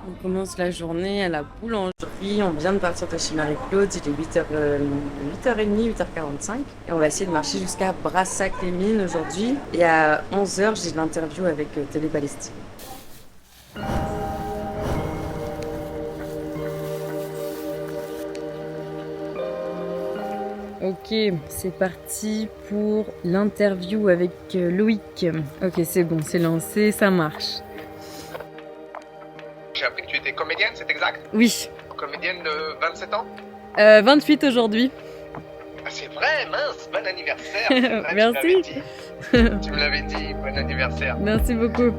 On commence la journée à la boulangerie. On vient de partir de chez Marie-Claude. Il est 8h, 8h30, 8h45. Et on va essayer de marcher jusqu'à Brassac-les-Mines aujourd'hui. Et à 11h, j'ai l'interview avec Télé Palestine. Ok, c'est parti pour l'interview avec Loïc. Ok, c'est bon, c'est lancé, ça marche. J'ai appris que tu étais comédienne, c'est exact? Oui, Comédienne de 27 ans? 28 aujourd'hui. Ah, c'est vrai, mince, bon anniversaire. C'est vrai, Merci. Tu me l'avais dit, bon anniversaire. Merci beaucoup.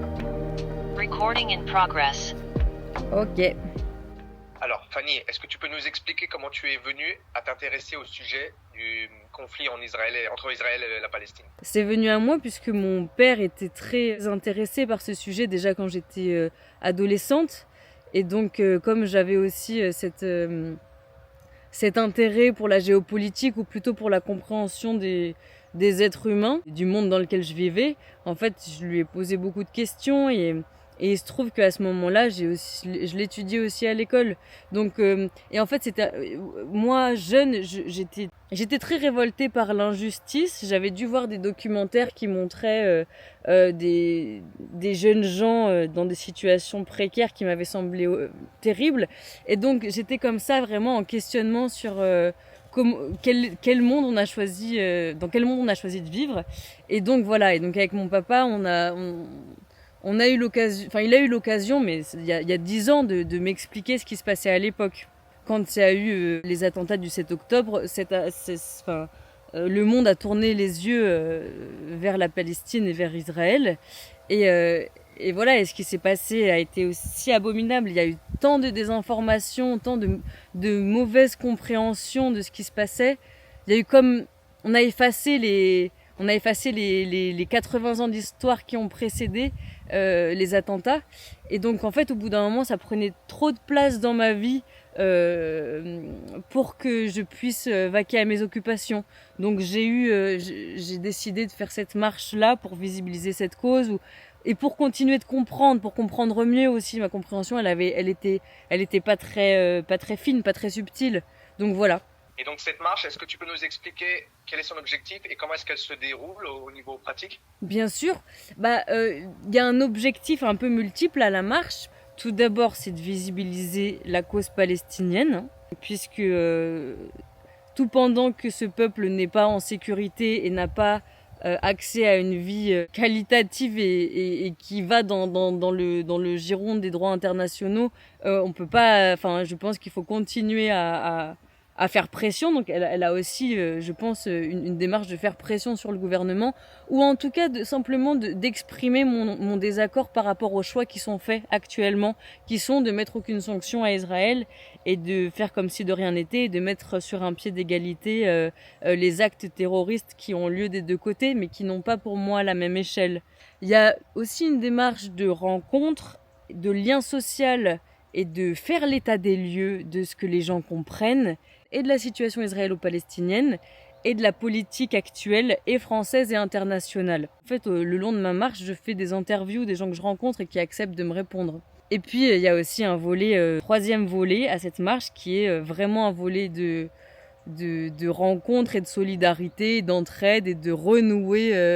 Recording in progress. Ok. Alors, Fanny, est-ce que tu peux nous expliquer comment tu es venue à t'intéresser au sujet du conflit entre Israël et la Palestine? C'est venu à moi puisque mon père était très intéressé par ce sujet déjà quand j'étais adolescente. Et donc, comme j'avais aussi cet intérêt pour la géopolitique ou plutôt pour la compréhension des êtres humains, du monde dans lequel je vivais, en fait, je lui ai posé beaucoup de questions et il se trouve qu'à ce moment-là, je l'étudiais aussi à l'école. Donc, et en fait, moi, jeune, j'étais très révoltée par l'injustice. J'avais dû voir des documentaires qui montraient des jeunes gens dans des situations précaires qui m'avaient semblé terribles. Et donc, j'étais comme ça vraiment en questionnement sur quel monde on a choisi, dans quel monde on a choisi de vivre. Et donc voilà. Et donc avec mon papa, on a eu l'occasion, enfin il a eu l'occasion, mais il y a 10 ans, de m'expliquer ce qui se passait à l'époque. Quand il y a eu les attentats du 7 octobre, le monde a tourné les yeux vers la Palestine et vers Israël. Et voilà, et ce qui s'est passé a été aussi abominable. Il y a eu tant de désinformation, tant de mauvaise compréhension de ce qui se passait. Il y a eu comme... On a effacé les 80 ans d'histoire qui ont précédé les attentats. Et donc, en fait, au bout d'un moment, ça prenait trop de place dans ma vie pour que je puisse vaquer à mes occupations. Donc, j'ai décidé de faire cette marche-là pour visibiliser cette cause et pour continuer de comprendre, pour comprendre mieux aussi. Ma compréhension, elle était pas très fine, pas très subtile. Donc, voilà. Et donc cette marche, est-ce que tu peux nous expliquer quel est son objectif et comment est-ce qu'elle se déroule au niveau pratique? Bien sûr, y a un objectif un peu multiple à la marche. Tout d'abord, c'est de visibiliser la cause palestinienne, puisque tout pendant que ce peuple n'est pas en sécurité et n'a pas accès à une vie qualitative et qui va dans le giron des droits internationaux, on peut pas. Enfin, je pense qu'il faut continuer à faire pression. Donc elle a aussi, je pense, une démarche de faire pression sur le gouvernement, ou en tout cas simplement d'exprimer mon désaccord par rapport aux choix qui sont faits actuellement, qui sont de mettre aucune sanction à Israël et de faire comme si de rien n'était, et de mettre sur un pied d'égalité les actes terroristes qui ont lieu des deux côtés, mais qui n'ont pas pour moi la même échelle. Il y a aussi une démarche de rencontre, de lien social et de faire l'état des lieux de ce que les gens comprennent, et de la situation israélo-palestinienne, et de la politique actuelle et française et internationale. En fait, le long de ma marche, je fais des interviews des gens que je rencontre et qui acceptent de me répondre. Et puis, il y a aussi un volet, troisième volet à cette marche, qui est vraiment un volet de rencontre et de solidarité, d'entraide et de renouer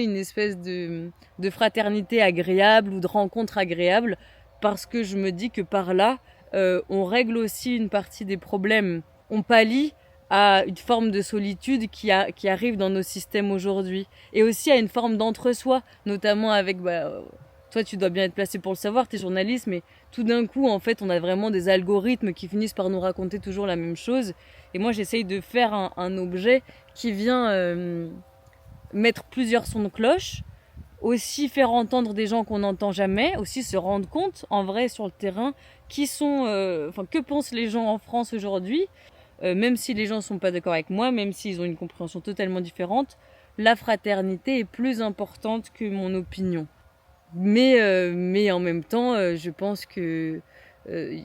une espèce de fraternité agréable ou de rencontre agréable, parce que je me dis que par là, on règle aussi une partie des problèmes. On pallie à une forme de solitude qui arrive dans nos systèmes aujourd'hui. Et aussi à une forme d'entre-soi, notamment avec... toi, tu dois bien être placé pour le savoir, t'es journaliste, mais tout d'un coup, en fait, on a vraiment des algorithmes qui finissent par nous raconter toujours la même chose. Et moi, j'essaye de faire un objet qui vient mettre plusieurs sons de cloche, aussi faire entendre des gens qu'on n'entend jamais, aussi se rendre compte en vrai sur le terrain que pensent les gens en France aujourd'hui, même si les gens sont pas d'accord avec moi, même s'ils ont une compréhension totalement différente, la fraternité est plus importante que mon opinion. Mais en même temps, je pense que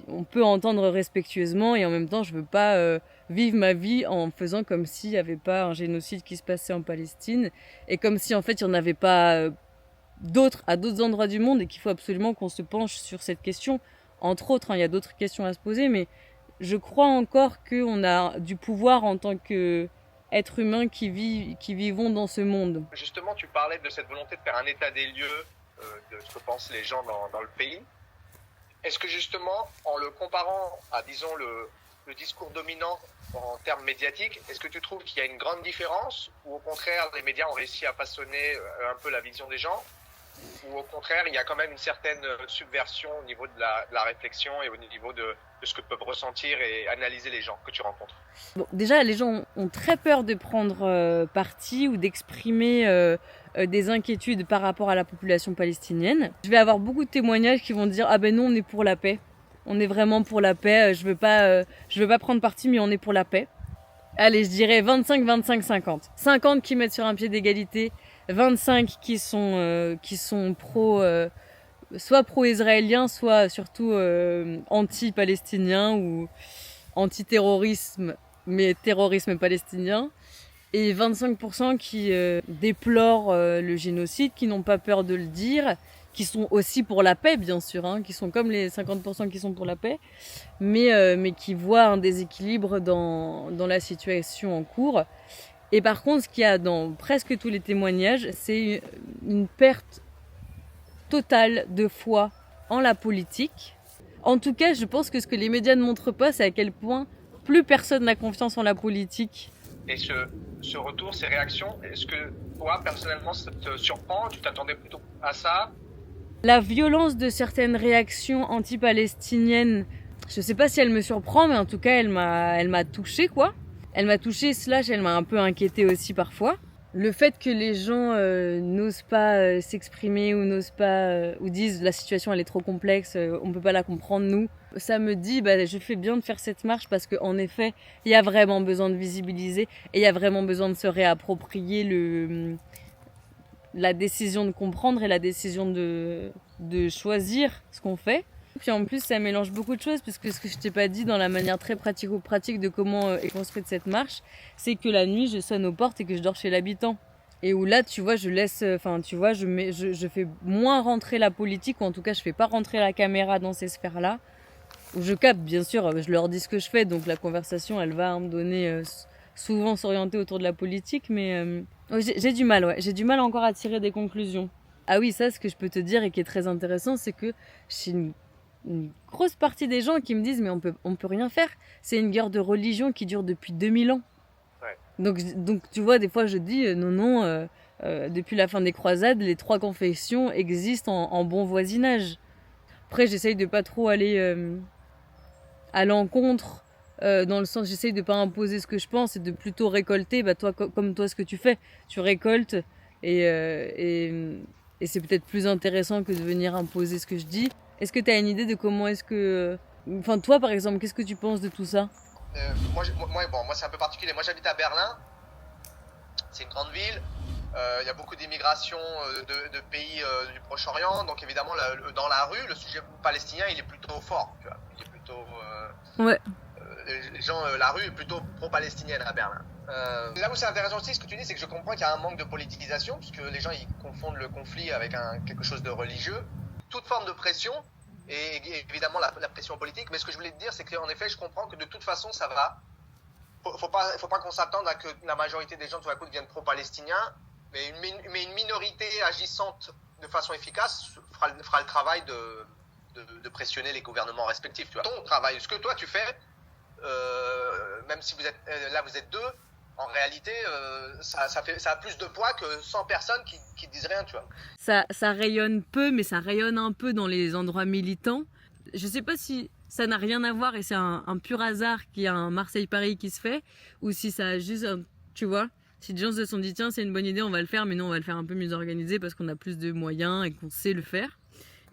on peut entendre respectueusement, et en même temps, je veux pas vivre ma vie en faisant comme s'il n'y avait pas un génocide qui se passait en Palestine, et comme si en fait il n'y en avait pas à d'autres endroits du monde et qu'il faut absolument qu'on se penche sur cette question. Entre autres, il y a d'autres questions à se poser, mais je crois encore qu'on a du pouvoir en tant qu'être humain qui vivons dans ce monde. Justement, tu parlais de cette volonté de faire un état des lieux de ce que pensent les gens dans le pays. Est-ce que justement, en le comparant à, disons, le discours dominant en termes médiatiques, est-ce que tu trouves qu'il y a une grande différence ou au contraire, les médias ont réussi à façonner un peu la vision des gens? Ou au contraire, il y a quand même une certaine subversion au niveau de la réflexion et au niveau de ce que peuvent ressentir et analyser les gens que tu rencontres? Bon, déjà, les gens ont très peur de prendre parti ou d'exprimer des inquiétudes par rapport à la population palestinienne. Je vais avoir beaucoup de témoignages qui vont dire « Ah ben non, on est pour la paix. On est vraiment pour la paix. Je veux pas prendre parti, mais on est pour la paix. » Allez, je dirais 25, 25, 50. 50 qui mettent sur un pied d'égalité, 25 qui sont soit pro-israéliens, soit surtout anti-palestiniens ou anti-terrorisme, mais terrorisme palestinien. Et 25% qui déplorent le génocide, qui n'ont pas peur de le dire, qui sont aussi pour la paix, bien sûr, hein, qui sont comme les 50% qui sont pour la paix, mais qui voient un déséquilibre dans la situation en cours. Et par contre, ce qu'il y a dans presque tous les témoignages, c'est une perte totale de foi en la politique. En tout cas, je pense que ce que les médias ne montrent pas, c'est à quel point plus personne n'a confiance en la politique. Et ce retour, ces réactions, est-ce que toi, personnellement, ça te surprend? Tu t'attendais plutôt à ça? La violence de certaines réactions anti-palestiniennes, je sais pas si elle me surprend, mais en tout cas, elle m'a touchée, quoi. Elle m'a touchée, elle m'a un peu inquiétée aussi parfois. Le fait que les gens n'osent pas s'exprimer ou n'osent pas ou disent la situation elle est trop complexe, on peut pas la comprendre nous, ça me dit je fais bien de faire cette marche parce qu'en effet il y a vraiment besoin de visibiliser et il y a vraiment besoin de se réapproprier la décision de comprendre et la décision de choisir ce qu'on fait. Puis en plus, ça mélange beaucoup de choses, puisque ce que je t'ai pas dit dans la manière très pratico-pratique de comment est construite cette marche, c'est que la nuit, je sonne aux portes et que je dors chez l'habitant. Et où là, tu vois, je fais moins rentrer la politique, ou en tout cas, je fais pas rentrer la caméra dans ces sphères-là. Où je capte, bien sûr, je leur dis ce que je fais, donc la conversation, elle va me donner souvent s'orienter autour de la politique, mais j'ai du mal, ouais. J'ai du mal encore à tirer des conclusions. Ah oui, ça, ce que je peux te dire et qui est très intéressant, c'est que j'ai une grosse partie des gens qui me disent mais on peut rien faire. C'est une guerre de religion qui dure depuis 2000 ans. Ouais. Donc tu vois, des fois je dis non, depuis la fin des croisades, les 3 confessions existent en bon voisinage. Après, j'essaye de pas trop aller à l'encontre, dans le sens, j'essaye de pas imposer ce que je pense et de plutôt récolter, toi, comme toi ce que tu fais. Tu récoltes et c'est peut-être plus intéressant que de venir imposer ce que je dis. Est-ce que tu as une idée de comment est-ce que... Enfin, toi, par exemple, qu'est-ce que tu penses de tout ça? Moi, c'est un peu particulier. Moi, j'habite à Berlin. C'est une grande ville. Il y a beaucoup d'immigration de pays du Proche-Orient. Donc, évidemment, dans la rue, le sujet palestinien, il est plutôt fort. Tu vois. Il est plutôt... Ouais. Les gens, la rue est plutôt pro-palestinienne à Berlin. Là où c'est intéressant aussi, ce que tu dis, c'est que je comprends qu'il y a un manque de politisation, puisque les gens, ils confondent le conflit avec quelque chose de religieux. Toute forme de pression, et évidemment la pression politique, mais ce que je voulais te dire, c'est qu'en effet, je comprends que de toute façon, ça va. Faut pas qu'on s'attende à que la majorité des gens, tout à coup, deviennent pro-palestiniens, mais une minorité agissante de façon efficace fera le travail de pressionner les gouvernements respectifs. Tu vois. Ton travail, ce que toi, tu fais, même si vous êtes 2, en réalité, ça a plus de poids que 100 personnes qui disent rien, tu vois. Ça rayonne peu, mais ça rayonne un peu dans les endroits militants. Je sais pas si ça n'a rien à voir et c'est un pur hasard qu'il y a un Marseille-Paris qui se fait, ou si ça a juste, tu vois, si les gens se sont dit tiens c'est une bonne idée, on va le faire, mais non on va le faire un peu mieux organisé parce qu'on a plus de moyens et qu'on sait le faire.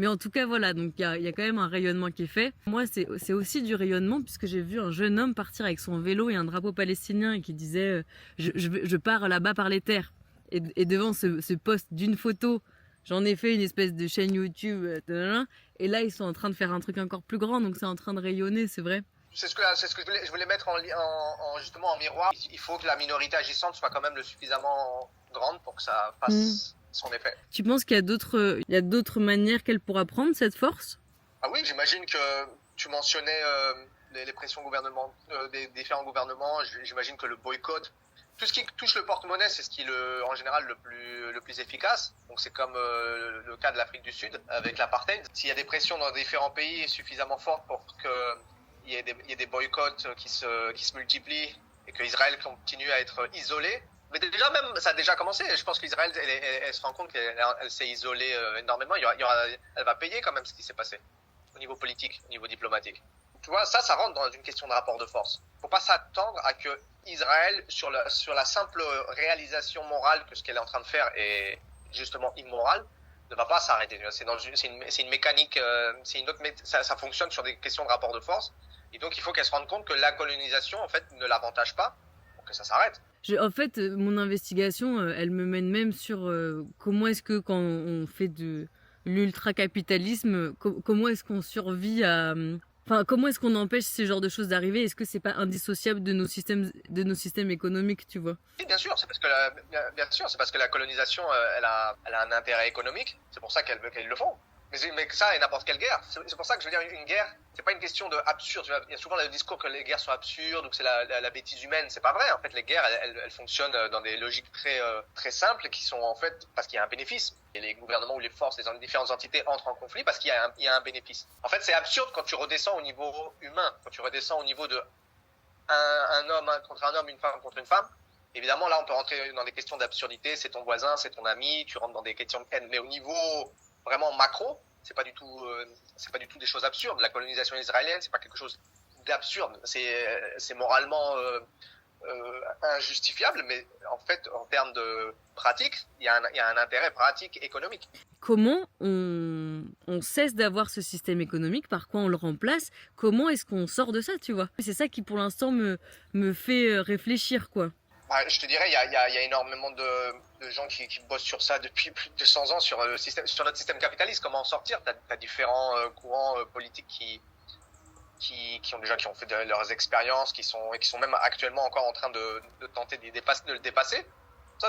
Mais en tout cas, voilà, donc il y a quand même un rayonnement qui est fait. Moi, c'est aussi du rayonnement puisque j'ai vu un jeune homme partir avec son vélo et un drapeau palestinien et qui disait je pars là-bas par les terres. Et devant ce post d'une photo, j'en ai fait une espèce de chaîne YouTube. Et là, ils sont en train de faire un truc encore plus grand, donc c'est en train de rayonner, c'est vrai. C'est ce que je voulais mettre justement en miroir. Il faut que la minorité agissante soit quand même suffisamment grande pour que ça fasse son effet. Tu penses qu'il y a d'autres manières qu'elle pourra prendre cette force? Ah oui, j'imagine que tu mentionnais les pressions des différents gouvernements. J'imagine que le boycott, tout ce qui touche le porte-monnaie, c'est ce qui est en général le plus efficace. Donc c'est comme le cas de l'Afrique du Sud avec l'apartheid. S'il y a des pressions dans différents pays suffisamment fortes pour qu'il y ait des boycotts qui se multiplient et que Israël continue à être isolé. Mais déjà même, ça a déjà commencé. Je pense qu'Israël, elle se rend compte qu'elle s'est isolée énormément. Elle va payer quand même ce qui s'est passé au niveau politique, au niveau diplomatique. Tu vois, ça rentre dans une question de rapport de force. Faut pas s'attendre à que Israël, sur la simple réalisation morale que ce qu'elle est en train de faire est justement immoral, ne va pas s'arrêter. C'est une mécanique, ça fonctionne sur des questions de rapport de force. Et donc, il faut qu'elle se rende compte que la colonisation, en fait, ne l'avantage pas pour que ça s'arrête. En fait, mon investigation, elle me mène même sur comment est-ce que quand on fait de l'ultra-capitalisme, comment est-ce qu'on survit à... Enfin, comment est-ce qu'on empêche ce genre de choses d'arriver? Est-ce que c'est pas indissociable de nos systèmes économiques, tu vois? Oui, bien sûr, c'est parce que la colonisation, elle a un intérêt économique. C'est pour ça qu'ils le font. Mais ça et n'importe quelle guerre. C'est pour ça que je veux dire, une guerre, c'est pas une question de absurde. Il y a souvent le discours que les guerres sont absurdes ou que c'est la bêtise humaine. C'est pas vrai. En fait, les guerres, elles fonctionnent dans des logiques très simples qui sont en fait parce qu'il y a un bénéfice. Et les gouvernements ou les forces, les différentes entités entrent en conflit parce qu'il y a un bénéfice. En fait, c'est absurde quand tu redescends au niveau humain, quand tu redescends au niveau de un homme contre un homme, une femme contre une femme. Évidemment, là, on peut rentrer dans des questions d'absurdité. C'est ton voisin, c'est ton ami. Tu rentres dans des questions de haine. Mais au niveau vraiment macro, c'est pas du tout des choses absurdes. La colonisation israélienne, c'est pas quelque chose d'absurde. C'est moralement injustifiable, mais en fait, en termes de pratique, il y a un intérêt pratique économique. Comment on cesse d'avoir ce système économique? Par quoi on le remplace? Comment est-ce qu'on sort de ça, tu vois? C'est ça qui, pour l'instant, me fait réfléchir, quoi. Je te dirais, il y a énormément de gens qui bossent sur ça depuis plus de 100 ans, sur notre système capitaliste. Comment en sortir? T'as différents courants politiques qui ont fait leurs expériences, qui sont même actuellement encore en train de tenter de le dépasser. Ça,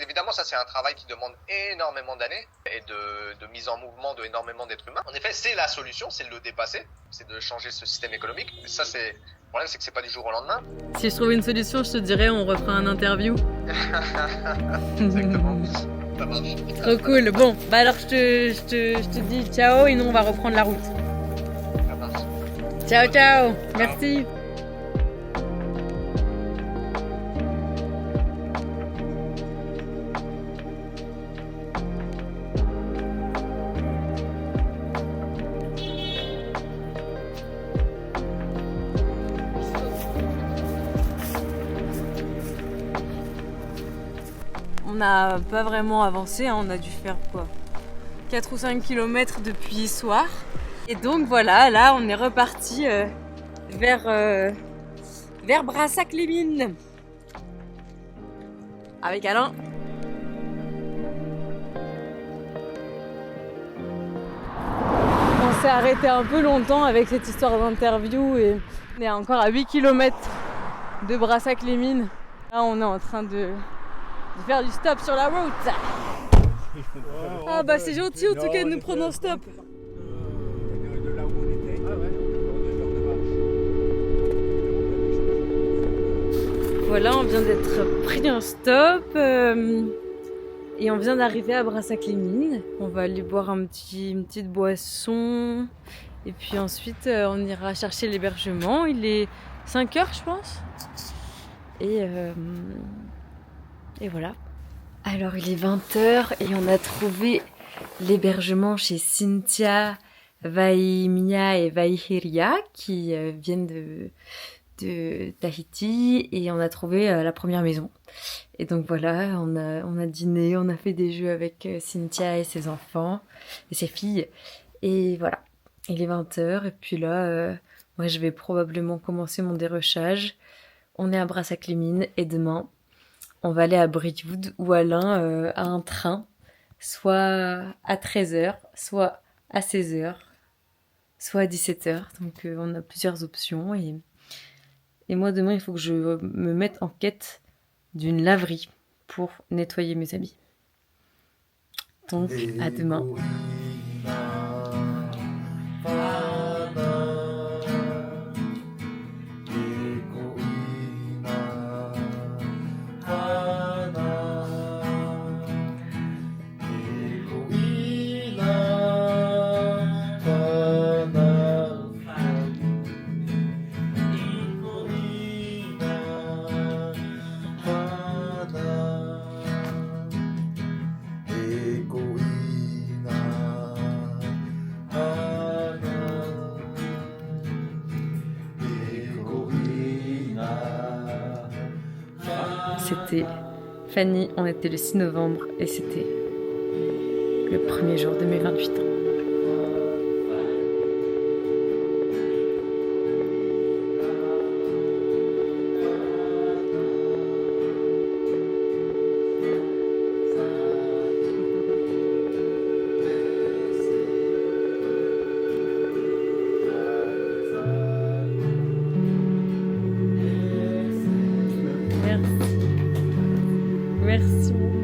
évidemment, ça c'est un travail qui demande énormément d'années et de mise en mouvement de énormément d'êtres humains. En effet, c'est la solution, c'est de le dépasser, c'est de changer ce système économique. Mais ça, le problème, c'est que c'est pas du jour au lendemain. Si je trouve une solution, je te dirais, on refera un interview. Exactement. Ça marche. Trop cool. Bon, bah alors je te dis ciao et nous on va reprendre la route. Ça marche. Ciao, ciao. Merci. On n'a pas vraiment avancé, hein. On a dû faire quoi, 4 ou 5 km depuis hier soir. Et donc voilà, là on est reparti vers Brassac-les-Mines avec Alain. On s'est arrêté un peu longtemps avec cette histoire d'interview et on est encore à 8 km de Brassac-les-Mines. Là on est en train de faire du stop sur la route. Ah bah c'est gentil en tout cas de nous prendre en stop. Voilà, on vient d'être pris un stop et on vient d'arriver à Brassac-les-Mines. On va aller boire une petite boisson et puis ensuite on ira chercher l'hébergement. Il est 5h je pense. Et voilà. Alors il est 20h et on a trouvé l'hébergement chez Cynthia, Vaimia et Vaihiria qui viennent de Tahiti et on a trouvé la première maison. Et donc voilà, on a dîné, on a fait des jeux avec Cynthia et ses enfants et ses filles. Et voilà, il est 20h et puis là, moi je vais probablement commencer mon dérochage. On est à Brassac-les-Mines et demain, on va aller à Bridgewood où Alain a un train, soit à 13h, soit à 16h, soit à 17h. Donc on a plusieurs options. Et moi demain, il faut que je me mette en quête d'une laverie pour nettoyer mes habits. Donc, à demain. C'était Fanny, on était le 6 novembre et c'était le premier jour de mes 28 ans. Merci. Merci.